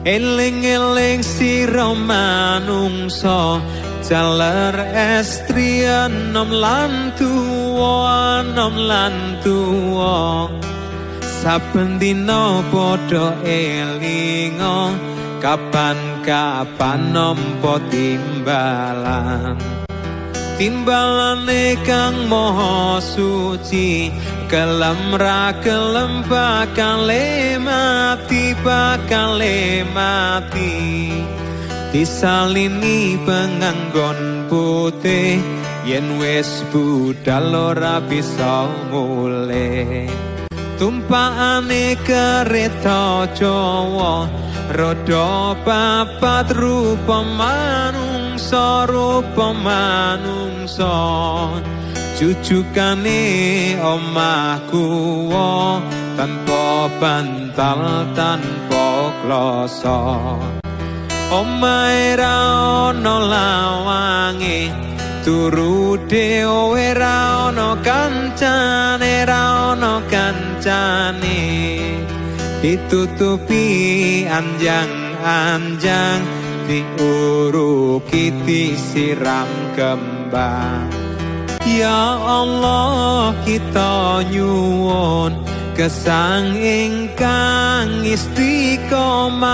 Eling-eling sira manungsa jaler estri enom lan tuwa saben dina padha elinga kapan-kapan nampa timbalane kang maha suci kelem ra kelem bakal mati disalini penganggon putih yen wis budal ora bisa mulih tumpakane kereta Jawa roda papat rupa manungsa jujukane omahku tanpa bantal tanpa kloso omahe ra ono lawange turu dhewe ra ono kancane ditutupi anjang-anjang diuruki disiram kembang. Ya Allah kita nyuwun gesang ingkang istiqomah